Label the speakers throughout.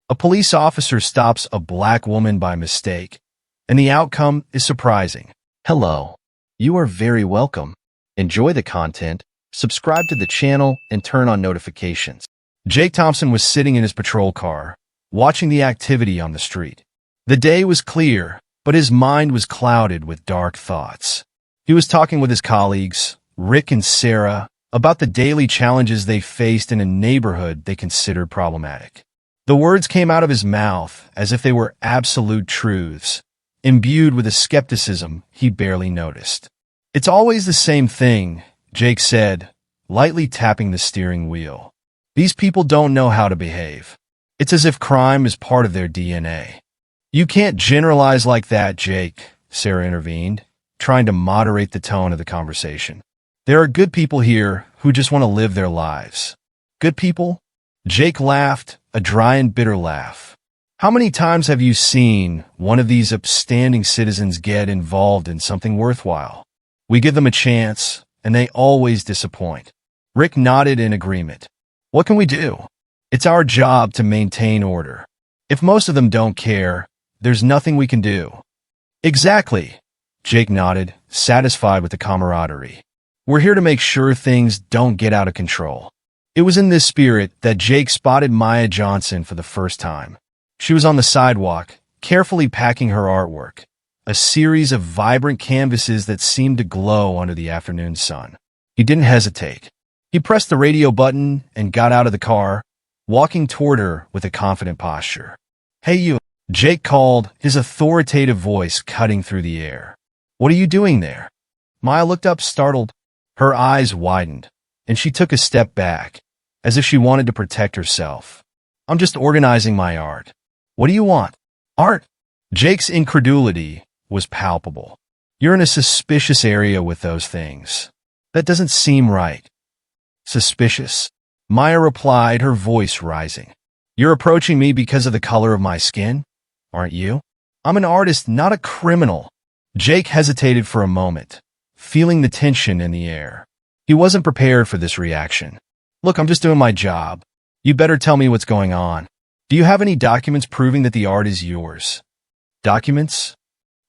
Speaker 1: A police officer stops a black woman by mistake, and the outcome is surprising. Hello. You are very welcome. Enjoy the content, subscribe to the channel, and turn on notifications. Jake Thompson was sitting in his patrol car, watching the activity on the street. The day was clear, but his mind was clouded with dark thoughts. He was talking with his colleagues, Rick and Sarah, about the daily challenges they faced in a neighborhood they considered problematic. The words came out of his mouth as if they were absolute truths, imbued with a skepticism he barely noticed. "It's always the same thing," Jake said, lightly tapping the steering wheel. "These people don't know how to behave. It's as if crime is part of their DNA." "You can't generalize like that, Jake," Sarah intervened, trying to moderate the tone of the conversation. "There are good people here who just want to live their lives." "Good people?" Jake laughed, a dry and bitter laugh. "How many times have you seen one of these upstanding citizens get involved in something worthwhile? We give them a chance, and they always disappoint." Rick nodded in agreement. "What can we do? It's our job to maintain order. If most of them don't care, there's nothing we can do." "Exactly," Jake nodded, satisfied with the camaraderie. "We're here to make sure things don't get out of control." It was in this spirit that Jake spotted Maya Johnson for the first time. She was on the sidewalk, carefully packing her artwork, a series of vibrant canvases that seemed to glow under the afternoon sun. He didn't hesitate. He pressed the radio button and got out of the car, walking toward her with a confident posture. "Hey you," Jake called, his authoritative voice cutting through the air. "What are you doing there?" Maya looked up, startled. Her eyes widened, and she took a step back, as if she wanted to protect herself. "I'm just organizing my art." "What do you want?" "Art?" Jake's incredulity was palpable. "You're in a suspicious area with those things. That doesn't seem right." "Suspicious?" Maya replied, her voice rising. "You're approaching me because of the color of my skin, aren't you? I'm an artist, not a criminal." Jake hesitated for a moment, feeling the tension in the air. He wasn't prepared for this reaction. "Look, I'm just doing my job. You better tell me what's going on. Do you have any documents proving that the art is yours?" "Documents?"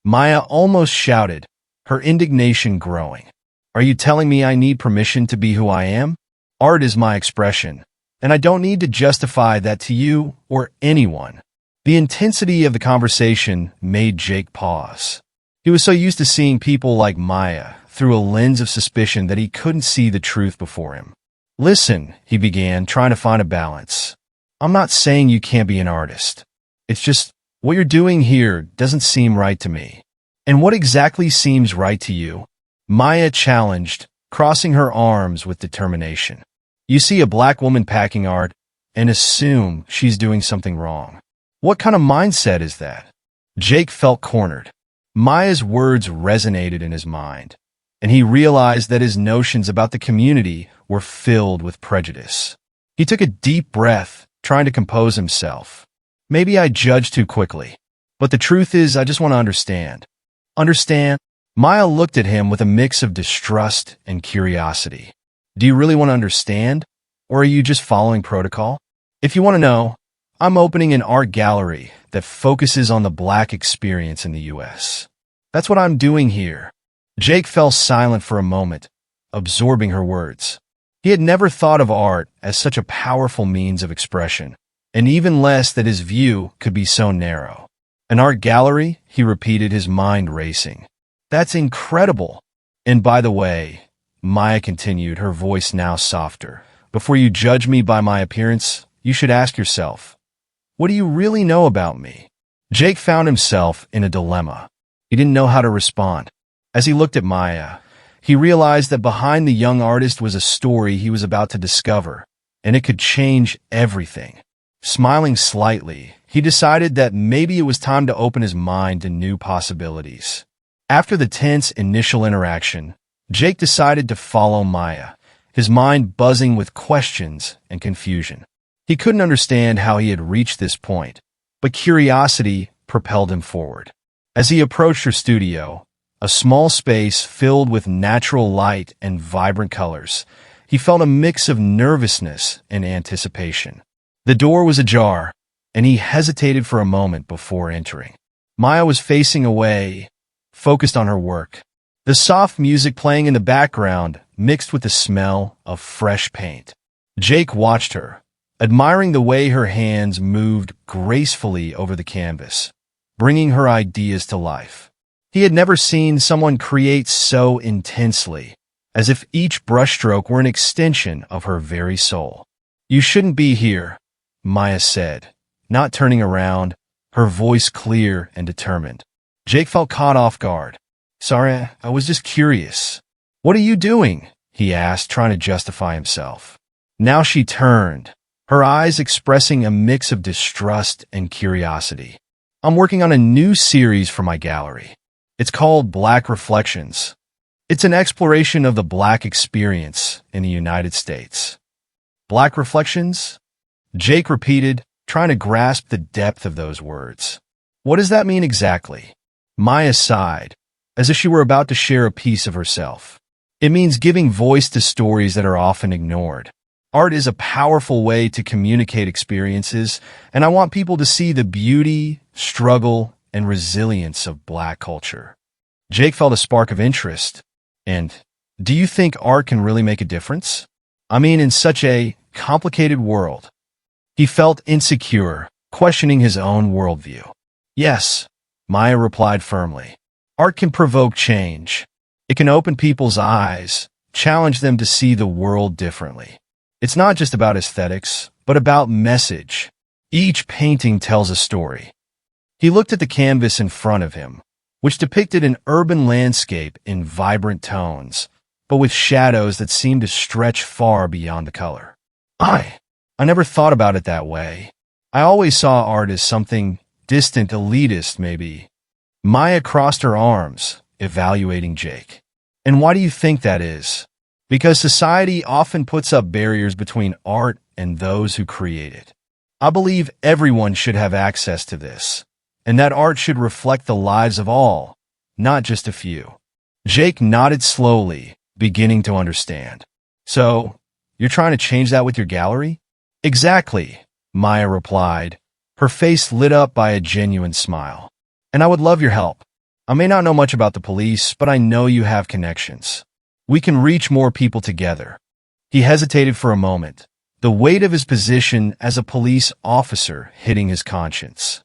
Speaker 1: Maya almost shouted, her indignation growing. "Are you telling me I need permission to be who I am? Art is my expression, and I don't need to justify that to you or anyone." The intensity of the conversation made Jake pause. He was so used to seeing people like Maya through a lens of suspicion that he couldn't see the truth before him. "Listen," he began, trying to find a balance. "I'm not saying you can't be an artist. It's just, what you're doing here doesn't seem right to me." "And what exactly seems right to you?" Maya challenged, crossing her arms with determination. "You see a black woman packing art and assume she's doing something wrong. What kind of mindset is that?" Jake felt cornered. Maya's words resonated in his mind, and he realized that his notions about the community were filled with prejudice. He took a deep breath, trying to compose himself. "Maybe I judged too quickly, but the truth is I just want to understand." "Understand?" Maya looked at him with a mix of distrust and curiosity. "Do you really want to understand, or are you just following protocol?" "If you want to know, I'm opening an art gallery that focuses on the black experience in the U.S. That's what I'm doing here." Jake fell silent for a moment, absorbing her words. He had never thought of art as such a powerful means of expression, and even less that his view could be so narrow. "An art gallery?" he repeated, his mind racing. "That's incredible. And by the way," Maya continued, her voice now softer, "before you judge me by my appearance, you should ask yourself, what do you really know about me?" Jake found himself in a dilemma. He didn't know how to respond. As he looked at Maya, he realized that behind the young artist was a story he was about to discover, and it could change everything. Smiling slightly, he decided that maybe it was time to open his mind to new possibilities. After the tense initial interaction, Jake decided to follow Maya, his mind buzzing with questions and confusion. He couldn't understand how he had reached this point, but curiosity propelled him forward. As he approached her studio, a small space filled with natural light and vibrant colors, he felt a mix of nervousness and anticipation. The door was ajar, and he hesitated for a moment before entering. Maya was facing away, focused on her work. The soft music playing in the background mixed with the smell of fresh paint. Jake watched her, admiring the way her hands moved gracefully over the canvas, bringing her ideas to life. He had never seen someone create so intensely, as if each brushstroke were an extension of her very soul. "You shouldn't be here," Maya said, not turning around, her voice clear and determined. Jake felt caught off guard. "Sorry, I was just curious." "What are you doing?" he asked, trying to justify himself. Now she turned, her eyes expressing a mix of distrust and curiosity. "I'm working on a new series for my gallery. It's called Black Reflections. It's an exploration of the Black experience in the United States." "Black Reflections?" Jake repeated, trying to grasp the depth of those words. "What does that mean exactly?" Maya sighed, as if she were about to share a piece of herself. "It means giving voice to stories that are often ignored. Art is a powerful way to communicate experiences, and I want people to see the beauty, struggle, and resilience of Black culture." Jake felt a spark of interest. "And do you think art can really make a difference? I mean, in such a complicated world." He felt insecure, questioning his own worldview. "Yes," Maya replied firmly. "Art can provoke change. It can open people's eyes, challenge them to see the world differently. It's not just about aesthetics, but about message. Each painting tells a story." He looked at the canvas in front of him, which depicted an urban landscape in vibrant tones, but with shadows that seemed to stretch far beyond the color. I never thought about it that way. I always saw art as something distant, elitist, maybe." Maya crossed her arms, evaluating Jake. "And why do you think that is?" "Because society often puts up barriers between art and those who create it. I believe everyone should have access to this, and that art should reflect the lives of all, not just a few." Jake nodded slowly, beginning to understand. "So, you're trying to change that with your gallery?" "Exactly," Maya replied, her face lit up by a genuine smile. "And I would love your help. I may not know much about the police, but I know you have connections. We can reach more people together." He hesitated for a moment, the weight of his position as a police officer hitting his conscience.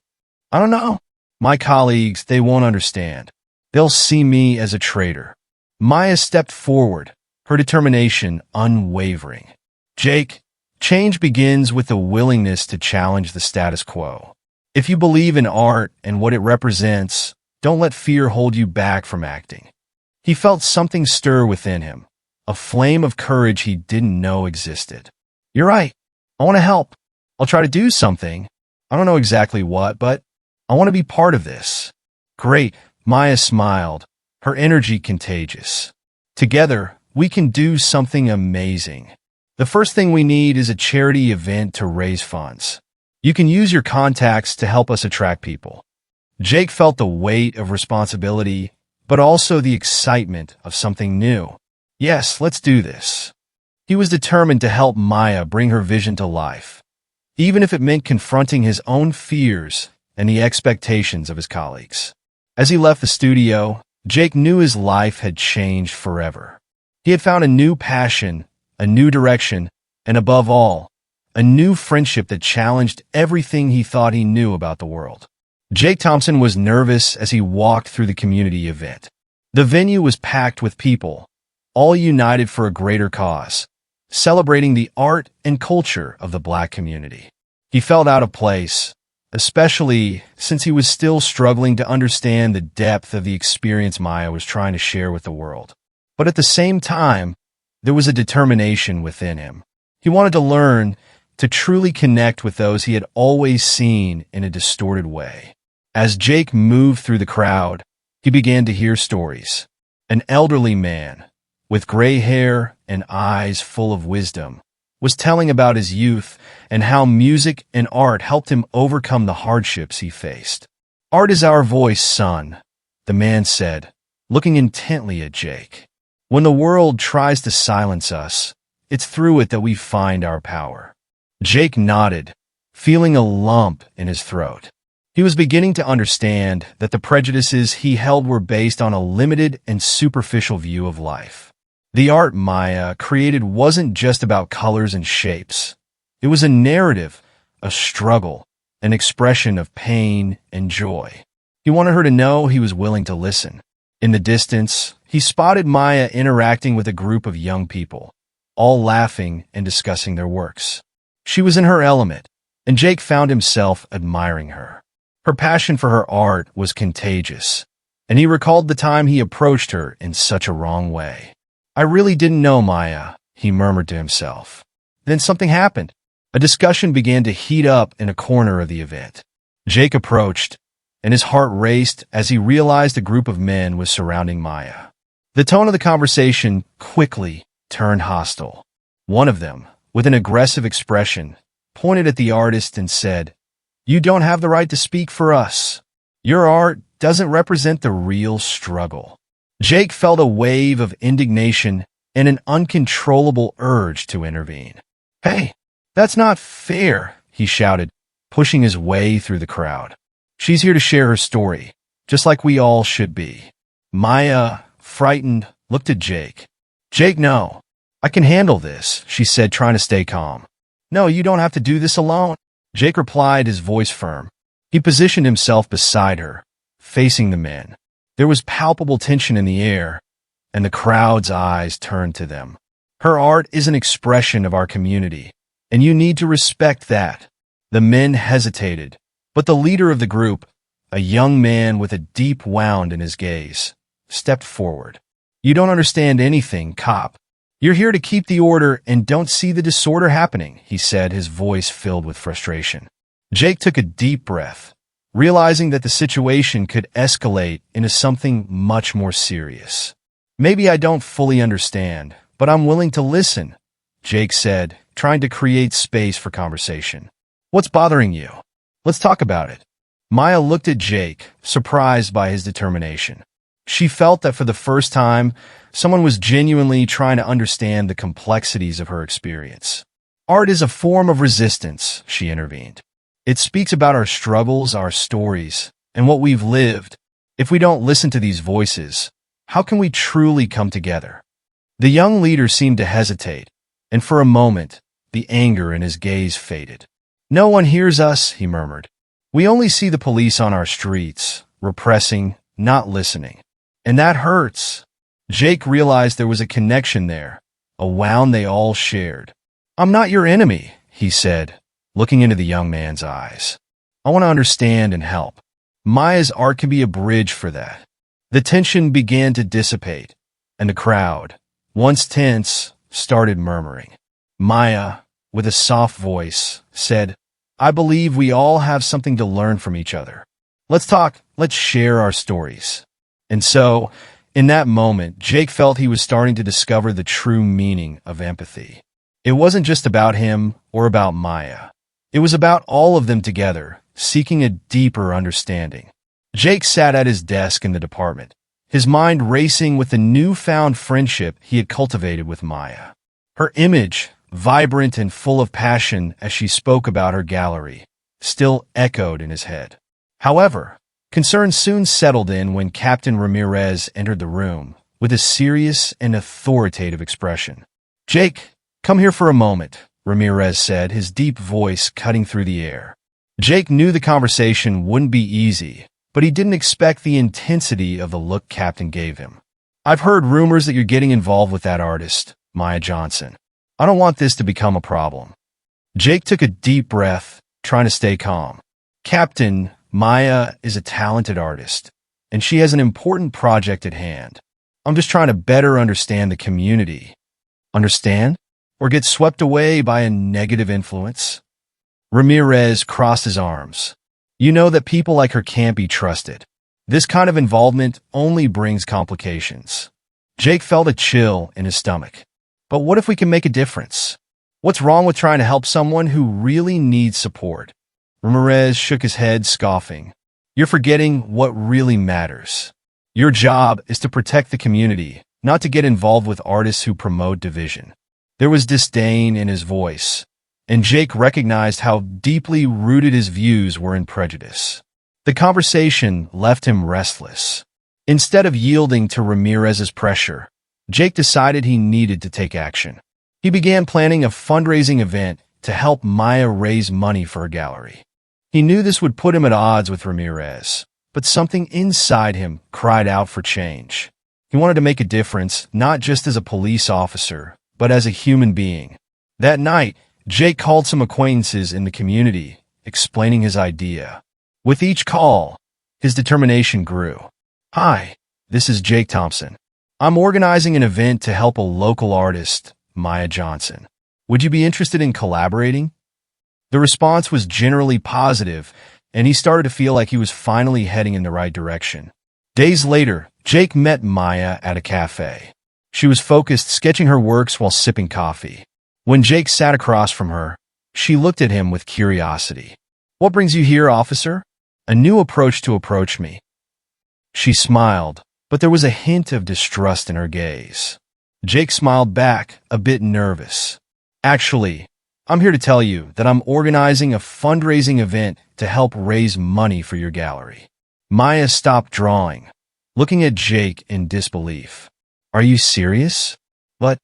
Speaker 1: "I don't know. My colleagues, they won't understand. They'll see me as a traitor." Maya stepped forward, her determination unwavering. "Jake, change begins with the willingness to challenge the status quo. If you believe in art and what it represents, don't let fear hold you back from acting." He felt something stir within him, a flame of courage he didn't know existed. "You're right. I want to help. I'll try to do something. I don't know exactly what, but I want to be part of this." "Great," Maya smiled, her energy contagious. "Together, we can do something amazing. The first thing we need is a charity event to raise funds. You can use your contacts to help us attract people." Jake felt the weight of responsibility, but also the excitement of something new. "Yes, let's do this." He was determined to help Maya bring her vision to life, even if it meant confronting his own fears and the expectations of his colleagues. As he left the studio, Jake knew his life had changed forever. He had found a new passion, a new direction, and above all, a new friendship that challenged everything he thought he knew about the world. Jake Thompson was nervous as he walked through the community event. The venue was packed with people, all united for a greater cause, celebrating the art and culture of the Black community. He felt out of place, especially since he was still struggling to understand the depth of the experience Maya was trying to share with the world. But at the same time, there was a determination within him. He wanted to learn, to truly connect with those he had always seen in a distorted way. As Jake moved through the crowd, he began to hear stories. An elderly man, with gray hair and eyes full of wisdom, was telling about his youth and how music and art helped him overcome the hardships he faced. "Art is our voice, son," the man said, looking intently at Jake. "When the world tries to silence us, it's through it that we find our power." Jake nodded, feeling a lump in his throat. He was beginning to understand that the prejudices he held were based on a limited and superficial view of life. The art Maya created wasn't just about colors and shapes. It was a narrative, a struggle, an expression of pain and joy. He wanted her to know he was willing to listen. In the distance, he spotted Maya interacting with a group of young people, all laughing and discussing their works. She was in her element, and Jake found himself admiring her. Her passion for her art was contagious, and he recalled the time he approached her in such a wrong way. "I really didn't know Maya," he murmured to himself. Then something happened. A discussion began to heat up in a corner of the event. Jake approached, and his heart raced as he realized a group of men was surrounding Maya. The tone of the conversation quickly turned hostile. One of them, with an aggressive expression, pointed at the artist and said, "You don't have the right to speak for us. Your art doesn't represent the real struggle." Jake felt a wave of indignation and an uncontrollable urge to intervene. "Hey, that's not fair," he shouted, pushing his way through the crowd. "She's here to share her story, just like we all should be." Maya, frightened, looked at Jake. "Jake, no. I can handle this," she said, trying to stay calm. "No, you don't have to do this alone." Jake replied, his voice firm. He positioned himself beside her, facing the men. There was palpable tension in the air, and the crowd's eyes turned to them. "Her art is an expression of our community, and you need to respect that." The men hesitated, but the leader of the group, a young man with a deep wound in his gaze, stepped forward. "You don't understand anything, cop. You're here to keep the order and don't see the disorder happening," he said, his voice filled with frustration. Jake took a deep breath, realizing that the situation could escalate into something much more serious. "Maybe I don't fully understand, but I'm willing to listen," Jake said, trying to create space for conversation. "What's bothering you? Let's talk about it." Maya looked at Jake, surprised by his determination. She felt that for the first time, someone was genuinely trying to understand the complexities of her experience. "Art is a form of resistance," she intervened. "It speaks about our struggles, our stories, and what we've lived. If we don't listen to these voices, how can we truly come together?" The young leader seemed to hesitate, and for a moment, the anger in his gaze faded. "No one hears us," he murmured. "We only see the police on our streets, repressing, not listening. And that hurts." Jake realized there was a connection there, a wound they all shared. "I'm not your enemy," he said, looking into the young man's eyes. "I want to understand and help. Maya's art can be a bridge for that." The tension began to dissipate, and the crowd, once tense, started murmuring. Maya, with a soft voice, said, "I believe we all have something to learn from each other. Let's talk, let's share our stories." And so, in that moment, Jake felt he was starting to discover the true meaning of empathy. It wasn't just about him or about Maya. It was about all of them together, seeking a deeper understanding. Jake sat at his desk in the department, his mind racing with the newfound friendship he had cultivated with Maya. Her image, vibrant and full of passion as she spoke about her gallery, still echoed in his head. However, concern soon settled in when Captain Ramirez entered the room with a serious and authoritative expression. "Jake, come here for a moment," Ramirez said, his deep voice cutting through the air. Jake knew the conversation wouldn't be easy, but he didn't expect the intensity of the look Captain gave him. "I've heard rumors that you're getting involved with that artist, Maya Johnson. I don't want this to become a problem." Jake took a deep breath, trying to stay calm. "Captain, Maya is a talented artist, and she has an important project at hand. I'm just trying to better understand the community." "Understand? Or get swept away by a negative influence?" Ramirez crossed his arms. "You know that people like her can't be trusted. This kind of involvement only brings complications." Jake felt a chill in his stomach. "But what if we can make a difference? What's wrong with trying to help someone who really needs support?" Ramirez shook his head, scoffing. "You're forgetting what really matters. Your job is to protect the community, not to get involved with artists who promote division." There was disdain in his voice, and Jake recognized how deeply rooted his views were in prejudice. The conversation left him restless. Instead of yielding to Ramirez's pressure, Jake decided he needed to take action. He began planning a fundraising event to help Maya raise money for her gallery. He knew this would put him at odds with Ramirez, but something inside him cried out for change. He wanted to make a difference, not just as a police officer, but as a human being. That night, Jake called some acquaintances in the community, explaining his idea. With each call, his determination grew. "Hi, this is Jake Thompson. I'm organizing an event to help a local artist, Maya Johnson. Would you be interested in collaborating?" The response was generally positive, and he started to feel like he was finally heading in the right direction. Days later, Jake met Maya at a cafe. She was focused, sketching her works while sipping coffee. When Jake sat across from her, she looked at him with curiosity. "What brings you here, officer?" "A new approach to approach me." She smiled, but there was a hint of distrust in her gaze. Jake smiled back, a bit nervous. "Actually, I'm here to tell you that I'm organizing a fundraising event to help raise money for your gallery." Maya stopped drawing, looking at Jake in disbelief. "Are you serious? But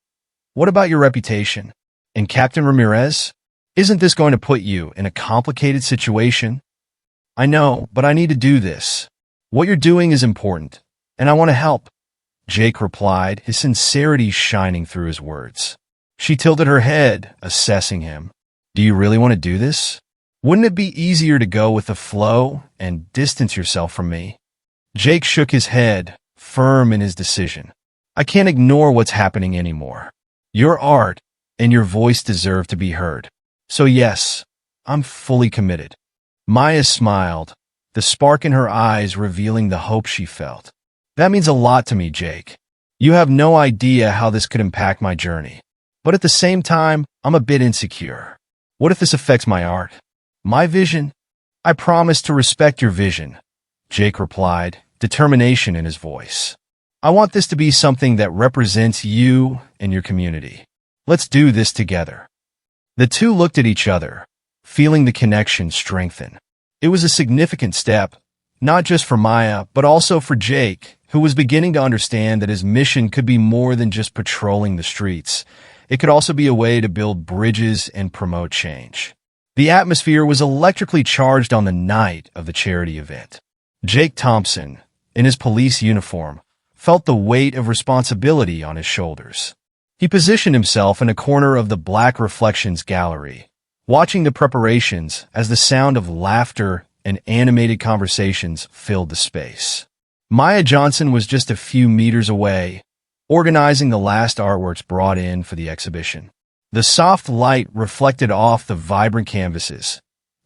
Speaker 1: what about your reputation? And Captain Ramirez? Isn't this going to put you in a complicated situation?" "I know, but I need to do this. What you're doing is important, and I want to help," Jake replied, his sincerity shining through his words. She tilted her head, assessing him. "Do you really want to do this? Wouldn't it be easier to go with the flow and distance yourself from me?" Jake shook his head, firm in his decision. "I can't ignore what's happening anymore. Your art and your voice deserve to be heard. So yes, I'm fully committed." Maya smiled, the spark in her eyes revealing the hope she felt. "That means a lot to me, Jake. You have no idea how this could impact my journey. But at the same time, I'm a bit insecure. What if this affects my art? My vision?" "I promise to respect your vision," Jake replied, determination in his voice. "I want this to be something that represents you and your community. Let's do this together." The two looked at each other, feeling the connection strengthen. It was a significant step, not just for Maya, but also for Jake, who was beginning to understand that his mission could be more than just patrolling the streets. It could also be a way to build bridges and promote change. The atmosphere was electrically charged on the night of the charity event. Jake Thompson, in his police uniform, felt the weight of responsibility on his shoulders. He positioned himself in a corner of the Black Reflections gallery, watching the preparations as the sound of laughter and animated conversations filled the space. Maya Johnson was just a few meters away, organizing the last artworks brought in for the exhibition. The soft light reflected off the vibrant canvases,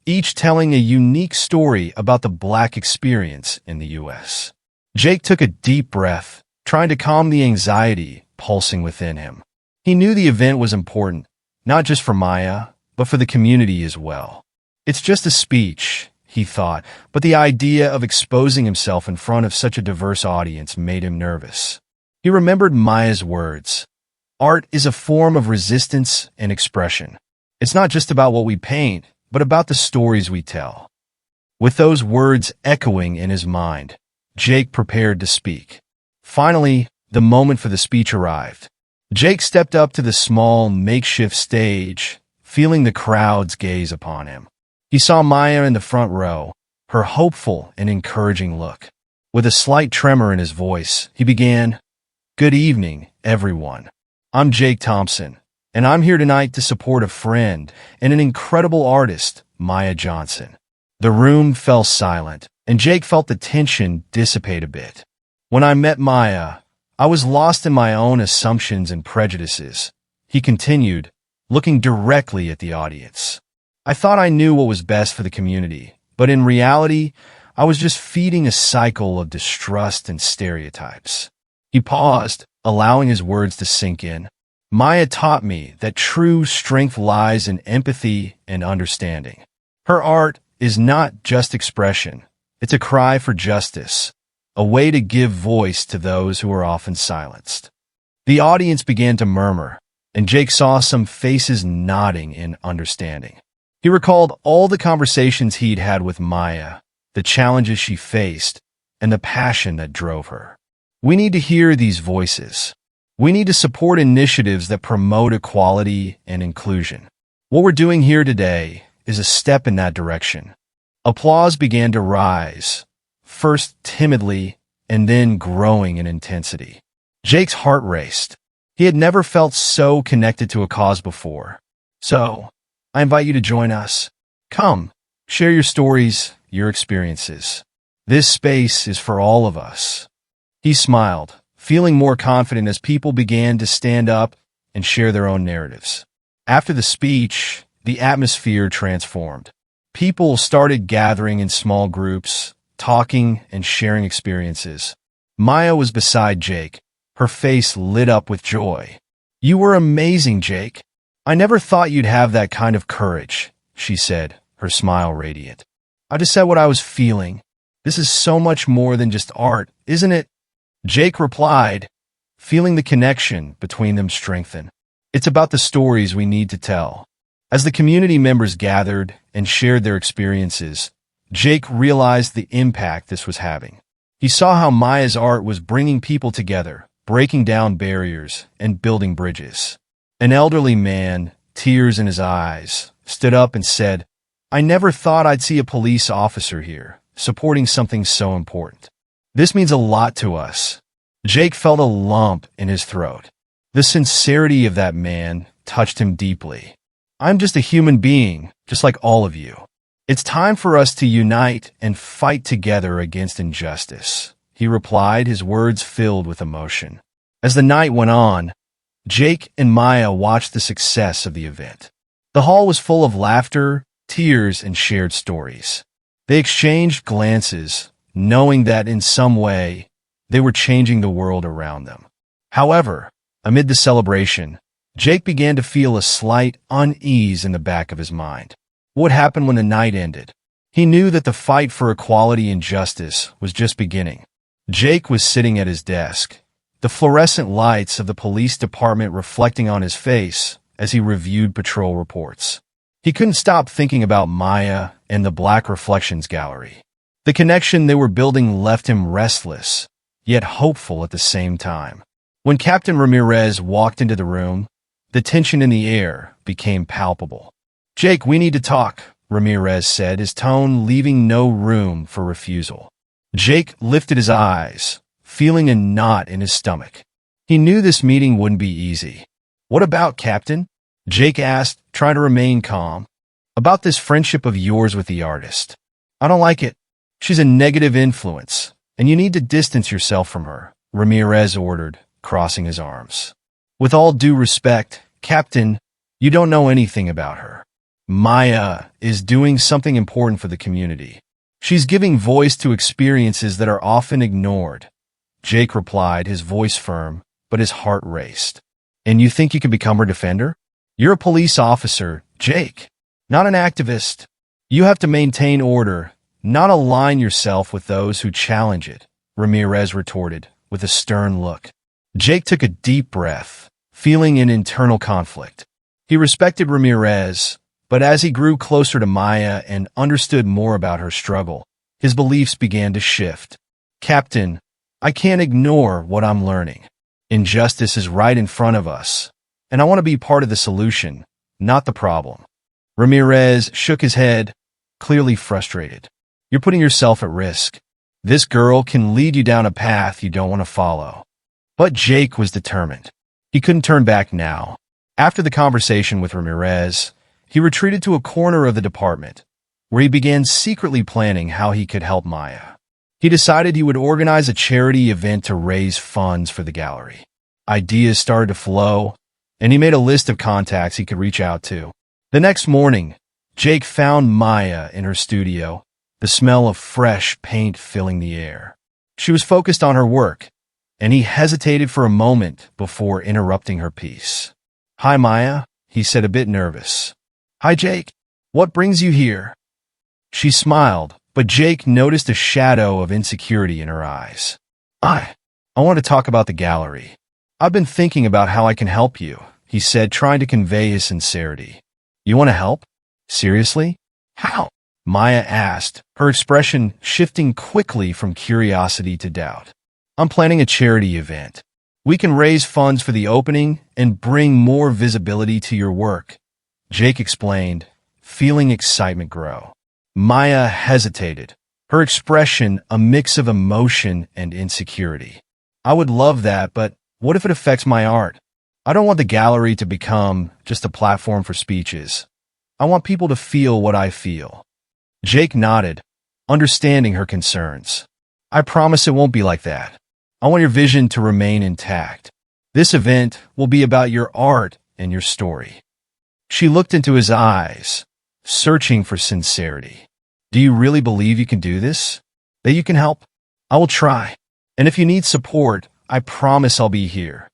Speaker 1: each telling a unique story about the Black experience in the U.S. Jake took a deep breath, trying to calm the anxiety pulsing within him. He knew the event was important, not just for Maya, but for the community as well. "It's just a speech," he thought, but the idea of exposing himself in front of such a diverse audience made him nervous. He remembered Maya's words. "Art is a form of resistance and expression. It's not just about what we paint, but about the stories we tell." With those words echoing in his mind, Jake prepared to speak. Finally, the moment for the speech arrived. Jake stepped up to the small, makeshift stage, feeling the crowd's gaze upon him. He saw Maya in the front row, her hopeful and encouraging look. With a slight tremor in his voice, he began, "Good evening, everyone. I'm Jake Thompson, and I'm here tonight to support a friend and an incredible artist, Maya Johnson." The room fell silent, and Jake felt the tension dissipate a bit. "When I met Maya, I was lost in my own assumptions and prejudices," he continued, looking directly at the audience. "I thought I knew what was best for the community, but in reality, I was just feeding a cycle of distrust and stereotypes." He paused, allowing his words to sink in. "Maya taught me that true strength lies in empathy and understanding. Her art is not just expression, it's a cry for justice, a way to give voice to those who are often silenced." The audience began to murmur, and Jake saw some faces nodding in understanding. He recalled all the conversations he'd had with Maya, the challenges she faced, and the passion that drove her. We need to hear these voices. We need to support initiatives that promote equality and inclusion. What we're doing here today is a step in that direction. Applause began to rise, first timidly and then growing in intensity. Jake's heart raced. He had never felt so connected to a cause before. So, I invite you to join us. Come, share your stories, your experiences. This space is for all of us. He smiled, feeling more confident as people began to stand up and share their own narratives. After the speech, the atmosphere transformed. People started gathering in small groups, talking and sharing experiences. Maya was beside Jake, her face lit up with joy. "You were amazing, Jake. I never thought you'd have that kind of courage," she said, her smile radiant. "I just said what I was feeling. This is so much more than just art, isn't it?" Jake replied, feeling the connection between them strengthen. "It's about the stories we need to tell." As the community members gathered and shared their experiences, Jake realized the impact this was having. He saw how Maya's art was bringing people together, breaking down barriers and building bridges. An elderly man, tears in his eyes, stood up and said, "I never thought I'd see a police officer here, supporting something so important. This means a lot to us." Jake felt a lump in his throat. The sincerity of that man touched him deeply. "I'm just a human being, just like all of you. It's time for us to unite and fight together against injustice," he replied, his words filled with emotion. As the night went on, Jake and Maya watched the success of the event. The hall was full of laughter, tears, and shared stories. They exchanged glances, knowing that in some way, they were changing the world around them. However, amid the celebration, Jake began to feel a slight unease in the back of his mind. What happened when the night ended? He knew that the fight for equality and justice was just beginning. Jake was sitting at his desk, the fluorescent lights of the police department reflecting on his face as he reviewed patrol reports. He couldn't stop thinking about Maya and the Black Reflections Gallery. The connection they were building left him restless, yet hopeful at the same time. When Captain Ramirez walked into the room, the tension in the air became palpable. "Jake, we need to talk," Ramirez said, his tone leaving no room for refusal. Jake lifted his eyes, feeling a knot in his stomach. He knew this meeting wouldn't be easy. "What about, Captain?" Jake asked, trying to remain calm. "About this friendship of yours with the artist. I don't like it. She's a negative influence, and you need to distance yourself from her," Ramirez ordered, crossing his arms. "With all due respect, Captain, you don't know anything about her. Maya is doing something important for the community. She's giving voice to experiences that are often ignored." Jake replied, his voice firm, but his heart raced. "And you think you can become her defender? You're a police officer, Jake, not an activist. You have to maintain order, not align yourself with those who challenge it," Ramirez retorted, with a stern look. Jake took a deep breath, feeling an internal conflict. He respected Ramirez, but as he grew closer to Maya and understood more about her struggle, his beliefs began to shift. "Captain, I can't ignore what I'm learning. Injustice is right in front of us, and I want to be part of the solution, not the problem." Ramirez shook his head, clearly frustrated. "You're putting yourself at risk. This girl can lead you down a path you don't want to follow." But Jake was determined. He couldn't turn back now. After the conversation with Ramirez, he retreated to a corner of the department, where he began secretly planning how he could help Maya. He decided he would organize a charity event to raise funds for the gallery. Ideas started to flow, and he made a list of contacts he could reach out to. The next morning, Jake found Maya in her studio, the smell of fresh paint filling the air. She was focused on her work, and he hesitated for a moment before interrupting her piece. "Hi, Maya," he said, a bit nervous. "Hi, Jake. What brings you here?" She smiled, but Jake noticed a shadow of insecurity in her eyes. I want to talk about the gallery. I've been thinking about how I can help you," he said, trying to convey his sincerity. You want to help? Seriously? How? Maya asked, her expression shifting quickly from curiosity to doubt. I'm planning a charity event. We can raise funds for the opening and bring more visibility to your work, Jake explained, feeling excitement grow. Maya hesitated, her expression a mix of emotion and insecurity. I would love that, but what if it affects my art? I don't want the gallery to become just a platform for speeches. I want people to feel what I feel. Jake nodded, understanding her concerns. I promise it won't be like that. I want your vision to remain intact. This event will be about your art and your story. She looked into his eyes, searching for sincerity. Do you really believe you can do this? That you can help? I will try. And if you need support, I promise I'll be here,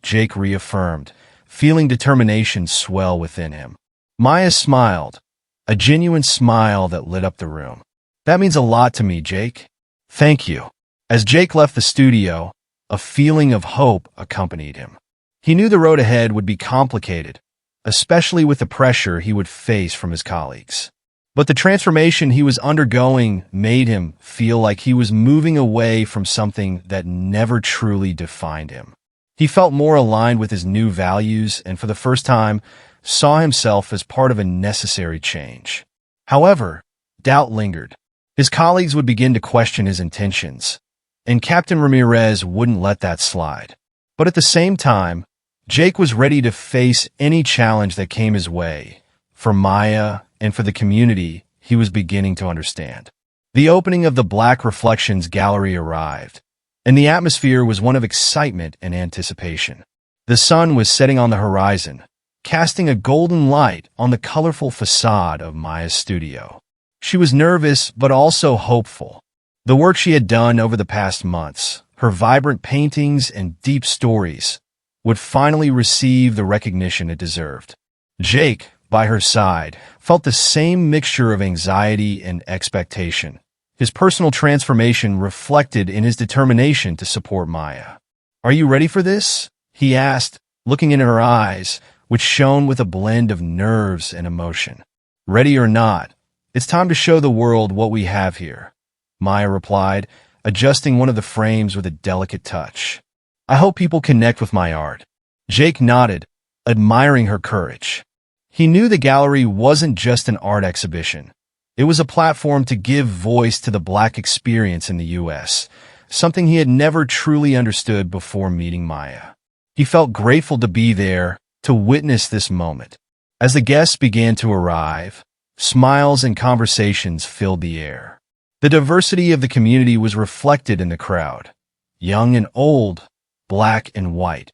Speaker 1: Jake reaffirmed, feeling determination swell within him. Maya smiled, a genuine smile that lit up the room. That means a lot to me, Jake. Thank you. As Jake left the studio, a feeling of hope accompanied him. He knew the road ahead would be complicated, especially with the pressure he would face from his colleagues. But the transformation he was undergoing made him feel like he was moving away from something that never truly defined him. He felt more aligned with his new values and for the first time saw himself as part of a necessary change. However, doubt lingered. His colleagues would begin to question his intentions, and Captain Ramirez wouldn't let that slide. But at the same time, Jake was ready to face any challenge that came his way. For Maya and for the community, he was beginning to understand. The opening of the Black Reflections Gallery arrived, and the atmosphere was one of excitement and anticipation. The sun was setting on the horizon, casting a golden light on the colorful facade of Maya's studio. She was nervous but also hopeful. The work she had done over the past months, her vibrant paintings and deep stories, would finally receive the recognition it deserved. Jake, by her side, felt the same mixture of anxiety and expectation, his personal transformation reflected in his determination to support Maya. Are you ready for this? He asked, looking into her eyes, which shone with a blend of nerves and emotion. Ready or not, it's time to show the world what we have here, Maya replied, adjusting one of the frames with a delicate touch. I hope people connect with my art. Jake nodded, admiring her courage. He knew the gallery wasn't just an art exhibition. It was a platform to give voice to the Black experience in the U.S., something he had never truly understood before meeting Maya. He felt grateful to be there, to witness this moment. As the guests began to arrive, smiles and conversations filled the air. The diversity of the community was reflected in the crowd. Young and old, black and white,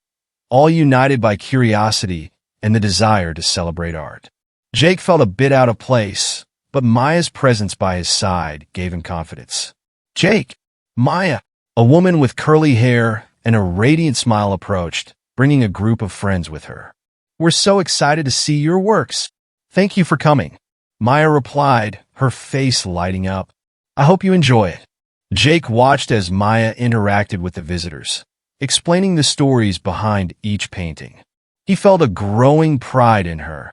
Speaker 1: all united by curiosity and the desire to celebrate art. Jake felt a bit out of place, but Maya's presence by his side gave him confidence. Jake, Maya, a woman with curly hair and a radiant smile approached, bringing a group of friends with her. We're so excited to see your works. Thank you for coming, Maya replied, her face lighting up. I hope you enjoy it. Jake watched as Maya interacted with the visitors, explaining the stories behind each painting. He felt a growing pride in her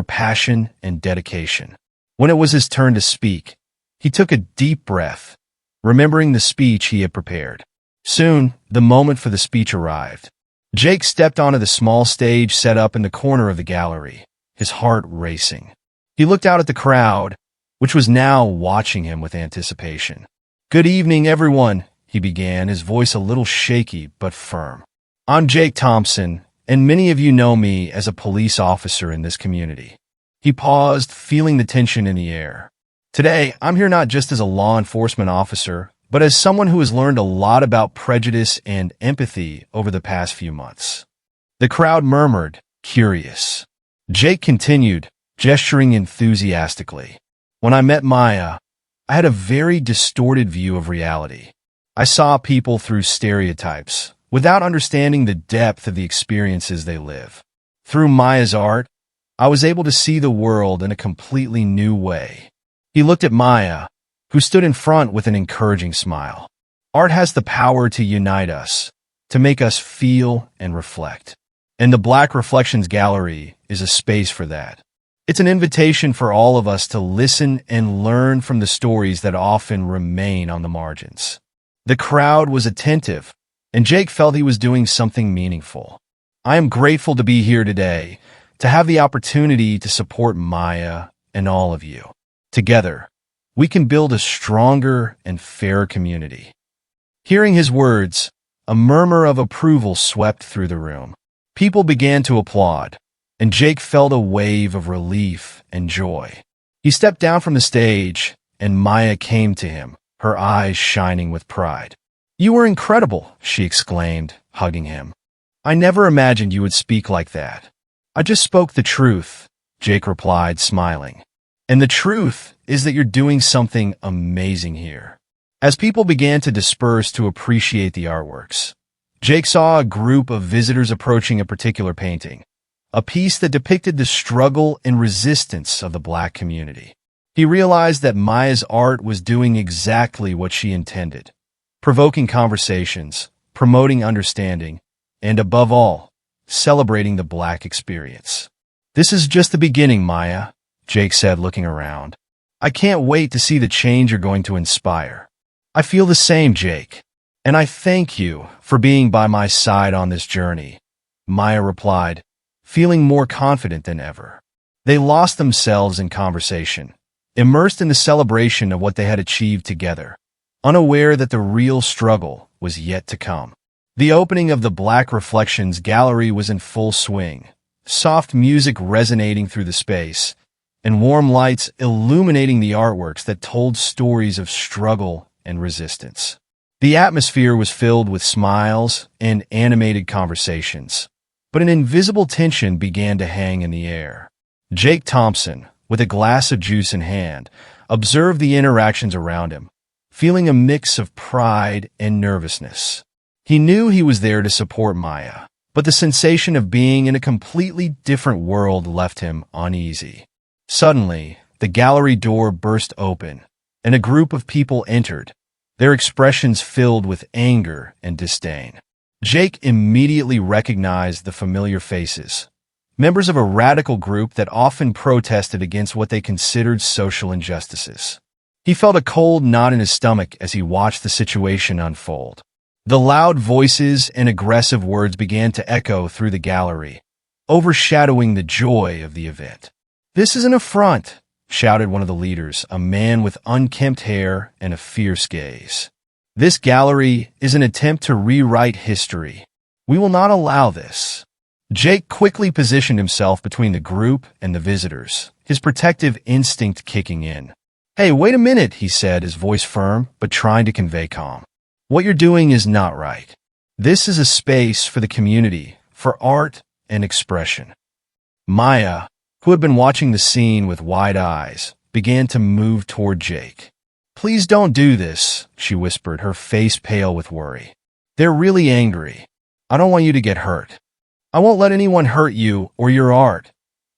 Speaker 1: passion and dedication. When it was his turn to speak, he took a deep breath, remembering the speech he had prepared. Soon, the moment for the speech arrived. Jake stepped onto the small stage set up in the corner of the gallery, his heart racing. He looked out at the crowd, which was now watching him with anticipation. Good evening, everyone, he began, his voice a little shaky but firm. I'm Jake Thompson, and many of you know me as a police officer in this community. He paused, feeling the tension in the air. Today, I'm here not just as a law enforcement officer, but as someone who has learned a lot about prejudice and empathy over the past few months. The crowd murmured, curious. Jake continued, gesturing enthusiastically. When I met Maya, I had a very distorted view of reality. I saw people through stereotypes, without understanding the depth of the experiences they live. Through Maya's art, I was able to see the world in a completely new way. He looked at Maya, who stood in front with an encouraging smile. Art has the power to unite us, to make us feel and reflect. And the Black Reflections Gallery is a space for that. It's an invitation for all of us to listen and learn from the stories that often remain on the margins. The crowd was attentive, and Jake felt he was doing something meaningful. I am grateful to be here today, to have the opportunity to support Maya and all of you. Together, we can build a stronger and fairer community. Hearing his words, a murmur of approval swept through the room. People began to applaud, and Jake felt a wave of relief and joy. He stepped down from the stage, and Maya came to him, her eyes shining with pride. "You were incredible," she exclaimed, hugging him. "I never imagined you would speak like that." "I just spoke the truth," Jake replied, smiling. "And the truth is that you're doing something amazing here." As people began to disperse to appreciate the artworks, Jake saw a group of visitors approaching a particular painting, a piece that depicted the struggle and resistance of the Black community. He realized that Maya's art was doing exactly what she intended, provoking conversations, promoting understanding, and above all, celebrating the Black experience. "This is just the beginning, Maya," Jake said, looking around. "I can't wait to see the change you're going to inspire." "I feel the same, Jake. And I thank you for being by my side on this journey," Maya replied, feeling more confident than ever. They lost themselves in conversation, immersed in the celebration of what they had achieved together, unaware that the real struggle was yet to come. The opening of the Black Reflections Gallery was in full swing, soft music resonating through the space, and warm lights illuminating the artworks that told stories of struggle and resistance. The atmosphere was filled with smiles and animated conversations, but an invisible tension began to hang in the air. Jake Thompson, with a glass of juice in hand, observed the interactions around him, feeling a mix of pride and nervousness. He knew he was there to support Maya, but the sensation of being in a completely different world left him uneasy. Suddenly, the gallery door burst open, and a group of people entered, their expressions filled with anger and disdain. Jake immediately recognized the familiar faces, members of a radical group that often protested against what they considered social injustices. He felt a cold knot in his stomach as he watched the situation unfold. The loud voices and aggressive words began to echo through the gallery, overshadowing the joy of the event. "This is an affront," shouted one of the leaders, a man with unkempt hair and a fierce gaze. "This gallery is an attempt to rewrite history. We will not allow this." Jake quickly positioned himself between the group and the visitors, his protective instinct kicking in. "Hey, wait a minute," he said, his voice firm but trying to convey calm. "What you're doing is not right. This is a space for the community, for art and expression." Maya, who had been watching the scene with wide eyes, began to move toward Jake. "Please don't do this," she whispered, her face pale with worry. "They're really angry. I don't want you to get hurt." "I won't let anyone hurt you or your art,"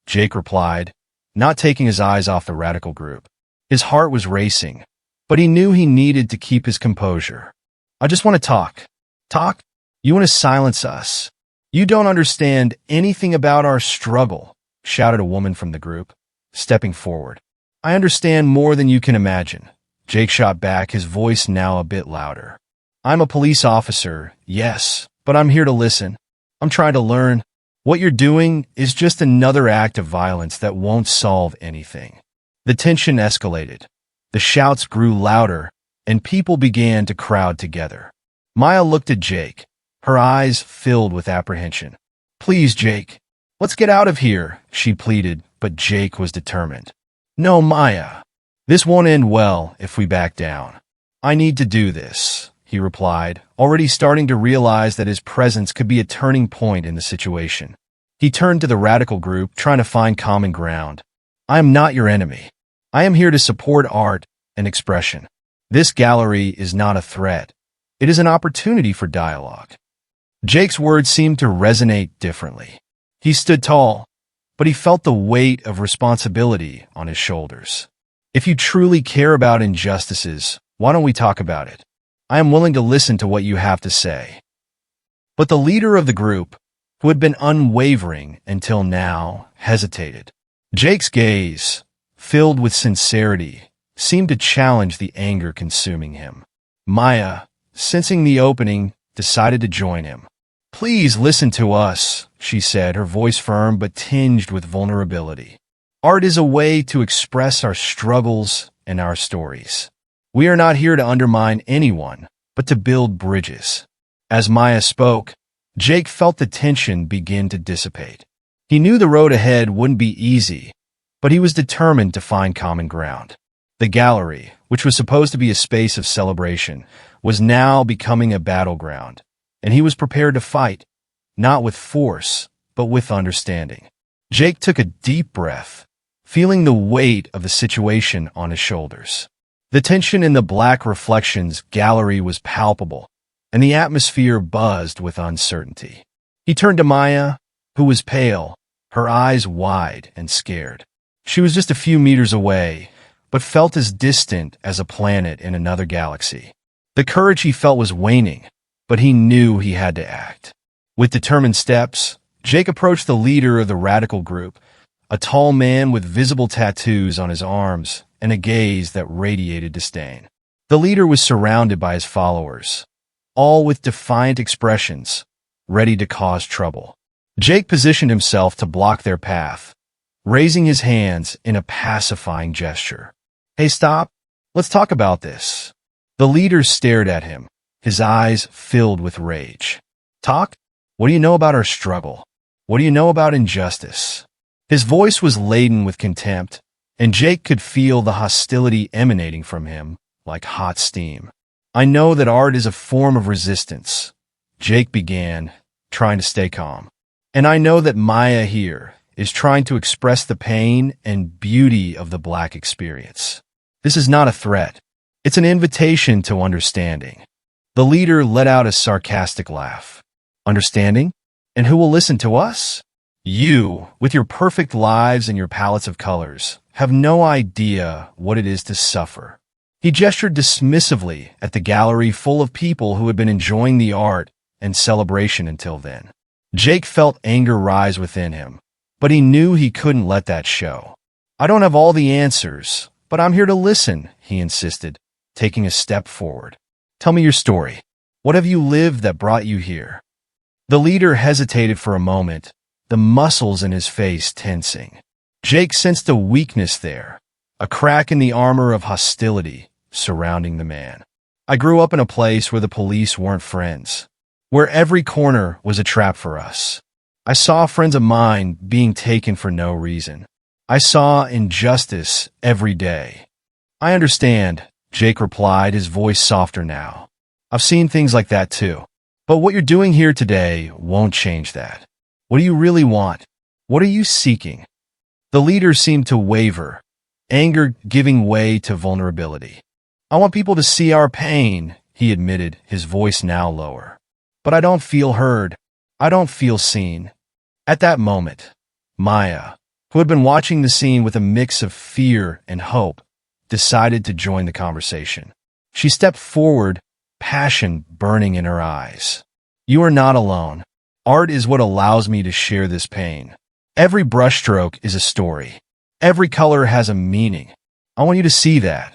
Speaker 1: Jake replied, not taking his eyes off the radical group. His heart was racing, but he knew he needed to keep his composure. "I just want to talk." "Talk? You want to silence us? You don't understand anything about our struggle," shouted a woman from the group, stepping forward. "I understand more than you can imagine," Jake shot back, his voice now a bit louder. "I'm a police officer, yes, but I'm here to listen. I'm trying to learn. What you're doing is just another act of violence that won't solve anything." The tension escalated. The shouts grew louder, and people began to crowd together. Maya looked at Jake, her eyes filled with apprehension. "Please, Jake, let's get out of here," she pleaded, but Jake was determined. "No, Maya. This won't end well if we back down. I need to do this," he replied, already starting to realize that his presence could be a turning point in the situation. He turned to the radical group, trying to find common ground. "I am not your enemy. I am here to support art and expression. This gallery is not a threat. It is an opportunity for dialogue." Jake's words seemed to resonate differently. He stood tall, but he felt the weight of responsibility on his shoulders. "If you truly care about injustices, why don't we talk about it? I am willing to listen to what you have to say." But the leader of the group, who had been unwavering until now, hesitated. Jake's gaze, filled with sincerity, seemed to challenge the anger consuming him. Maya, sensing the opening, decided to join him. "Please listen to us," she said, her voice firm but tinged with vulnerability. "Art is a way to express our struggles and our stories. We are not here to undermine anyone, but to build bridges." As Maya spoke, Jake felt the tension begin to dissipate. He knew the road ahead wouldn't be easy, but he was determined to find common ground. The gallery, which was supposed to be a space of celebration, was now becoming a battleground, and he was prepared to fight, not with force, but with understanding. Jake took a deep breath, feeling the weight of the situation on his shoulders. The tension in the black reflections gallery was palpable, and the atmosphere buzzed with uncertainty. He turned to Maya, who was pale, her eyes wide and scared. She was just a few meters away, but felt as distant as a planet in another galaxy. The courage he felt was waning, but he knew he had to act. With determined steps, Jake approached the leader of the radical group, a tall man with visible tattoos on his arms and a gaze that radiated disdain. The leader was surrounded by his followers, all with defiant expressions, ready to cause trouble. Jake positioned himself to block their path, raising his hands in a pacifying gesture. "Hey, stop. Let's talk about this." The leader stared at him, his eyes filled with rage. "Talk? What do you know about our struggle? What do you know about injustice?" His voice was laden with contempt, and Jake could feel the hostility emanating from him like hot steam. "I know that art is a form of resistance," Jake began, trying to stay calm. "And I know that Maya here is trying to express the pain and beauty of the Black experience. This is not a threat. It's an invitation to understanding." The leader let out a sarcastic laugh. "Understanding? And who will listen to us? You, with your perfect lives and your palettes of colors, have no idea what it is to suffer." He gestured dismissively at the gallery full of people who had been enjoying the art and celebration until then. Jake felt anger rise within him, but he knew he couldn't let that show. "I don't have all the answers, but I'm here to listen," he insisted, taking a step forward. "Tell me your story. What have you lived that brought you here?" The leader hesitated for a moment, the muscles in his face tensing. Jake sensed a weakness there, a crack in the armor of hostility surrounding the man. "I grew up in a place where the police weren't friends, where every corner was a trap for us. I saw friends of mine being taken for no reason. I saw injustice every day." "I understand," Jake replied, his voice softer now. "I've seen things like that too. But what you're doing here today won't change that. What do you really want? What are you seeking?" The leader seemed to waver, anger giving way to vulnerability. "I want people to see our pain," he admitted, his voice now lower. "But I don't feel heard. I don't feel seen." At that moment, Maya, who had been watching the scene with a mix of fear and hope, decided to join the conversation. She stepped forward, passion burning in her eyes. "You are not alone. Art is what allows me to share this pain. Every brushstroke is a story. Every color has a meaning. I want you to see that."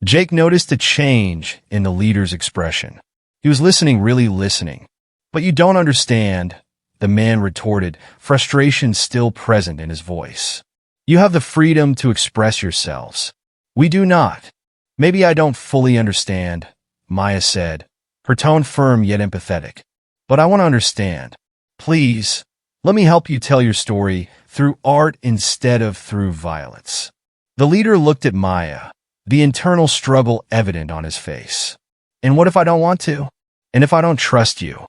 Speaker 1: Jake noticed a change in the leader's expression. He was listening, really listening. "But you don't understand," the man retorted, frustration still present in his voice. "You have the freedom to express yourselves. We do not." "Maybe I don't fully understand," Maya said, her tone firm yet empathetic. "But I want to understand. Please, let me help you tell your story through art instead of through violence." The leader looked at Maya, the internal struggle evident on his face. "And what if I don't want to? And if I don't trust you?"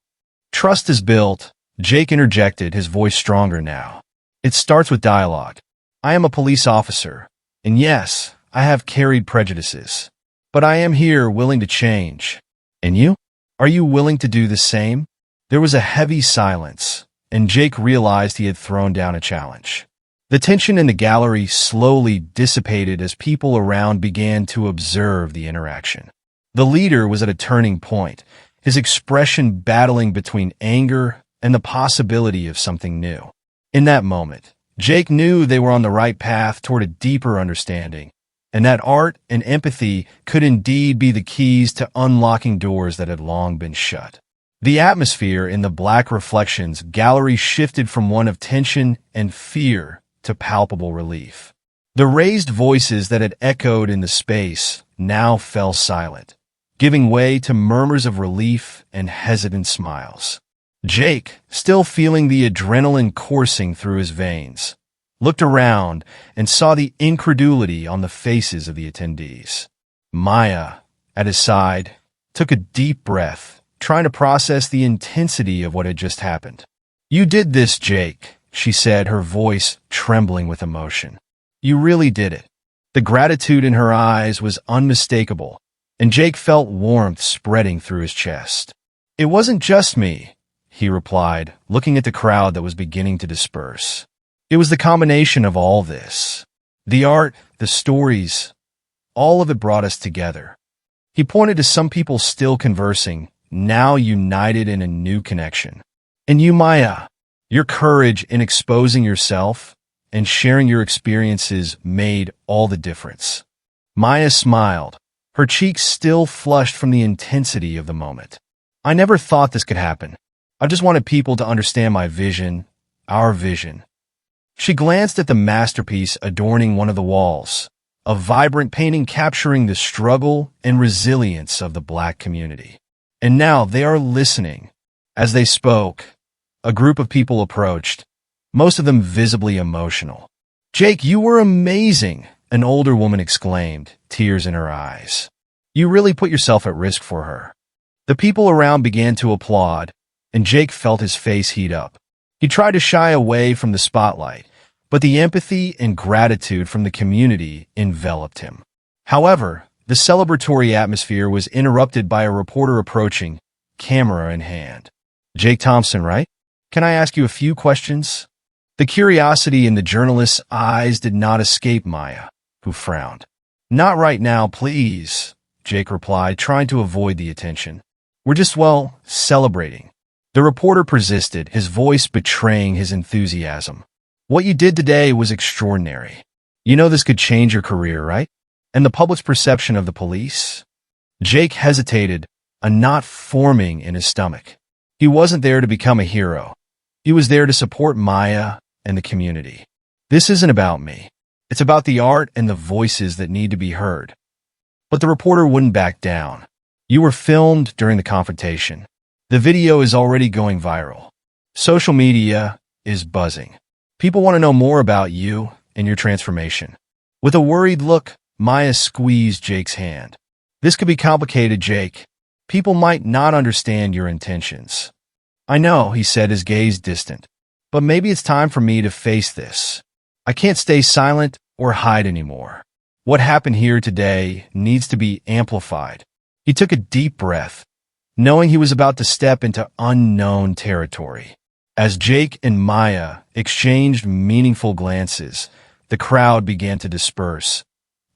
Speaker 1: "Trust is built," Jake interjected, his voice stronger now. "It starts with dialogue. I am a police officer, and yes, I have carried prejudices. But I am here willing to change. And you? Are you willing to do the same?" There was a heavy silence, and Jake realized he had thrown down a challenge. The tension in the gallery slowly dissipated as people around began to observe the interaction. The leader was at a turning point, his expression battling between anger and the possibility of something new. In that moment, Jake knew they were on the right path toward a deeper understanding, and that art and empathy could indeed be the keys to unlocking doors that had long been shut. The atmosphere in the Black Reflections gallery shifted from one of tension and fear to palpable relief. The raised voices that had echoed in the space now fell silent, giving way to murmurs of relief and hesitant smiles. Jake, still feeling the adrenaline coursing through his veins, looked around and saw the incredulity on the faces of the attendees. Maya, at his side, took a deep breath, trying to process the intensity of what had just happened. "You did this, Jake," she said, her voice trembling with emotion. "You really did it." The gratitude in her eyes was unmistakable, and Jake felt warmth spreading through his chest. "It wasn't just me," he replied, looking at the crowd that was beginning to disperse. "It was the combination of all this. The art, the stories, all of it brought us together." He pointed to some people still conversing, now united in a new connection. "And you, Maya, your courage in exposing yourself and sharing your experiences made all the difference." Maya smiled, her cheeks still flushed from the intensity of the moment. "I never thought this could happen. I just wanted people to understand my vision, our vision." She glanced at the masterpiece adorning one of the walls, a vibrant painting capturing the struggle and resilience of the Black community. "And now they are listening." As they spoke, a group of people approached, most of them visibly emotional. "Jake, you were amazing," an older woman exclaimed, tears in her eyes. "You really put yourself at risk for her." The people around began to applaud, and Jake felt his face heat up. He tried to shy away from the spotlight, but the empathy and gratitude from the community enveloped him. However, the celebratory atmosphere was interrupted by a reporter approaching, camera in hand. "Jake Thompson, right? Can I ask you a few questions?" The curiosity in the journalist's eyes did not escape Maya, who frowned. "Not right now, please," Jake replied, trying to avoid the attention. "We're just, celebrating." The reporter persisted, his voice betraying his enthusiasm. "What you did today was extraordinary. You know this could change your career, right? And the public's perception of the police?" Jake hesitated, a knot forming in his stomach. He wasn't there to become a hero. He was there to support Maya and the community. "This isn't about me. It's about the art and the voices that need to be heard." But the reporter wouldn't back down. "You were filmed during the confrontation. The video is already going viral. Social media is buzzing. People want to know more about you and your transformation." With a worried look, Maya squeezed Jake's hand. "This could be complicated, Jake. People might not understand your intentions." "I know," he said, his gaze distant. "But maybe it's time for me to face this. I can't stay silent or hide anymore. What happened here today needs to be amplified." He took a deep breath, knowing he was about to step into unknown territory. As Jake and Maya exchanged meaningful glances, the crowd began to disperse,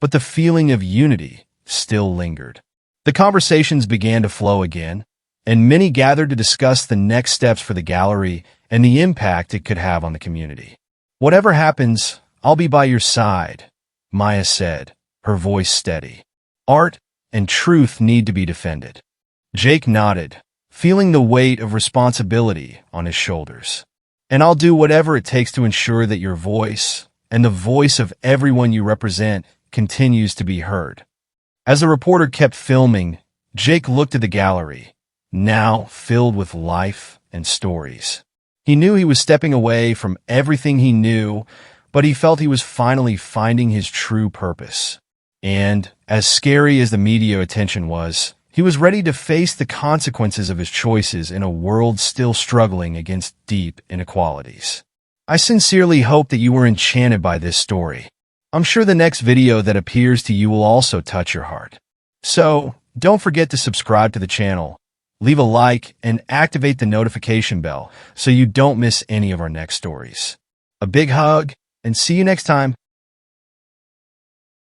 Speaker 1: but the feeling of unity still lingered. The conversations began to flow again, and many gathered to discuss the next steps for the gallery and the impact it could have on the community. "Whatever happens, I'll be by your side," Maya said, her voice steady. "Art and truth need to be defended." Jake nodded, feeling the weight of responsibility on his shoulders. "And I'll do whatever it takes to ensure that your voice, and the voice of everyone you represent, continues to be heard." As the reporter kept filming, Jake looked at the gallery, now filled with life and stories. He knew he was stepping away from everything he knew, but he felt he was finally finding his true purpose. And, as scary as the media attention was, he was ready to face the consequences of his choices in a world still struggling against deep inequalities. I sincerely hope that you were enchanted by this story. I'm sure the next video that appears to you will also touch your heart. So, don't forget to subscribe to the channel, leave a like, and activate the notification bell so you don't miss any of our next stories. A big hug, and see you next time.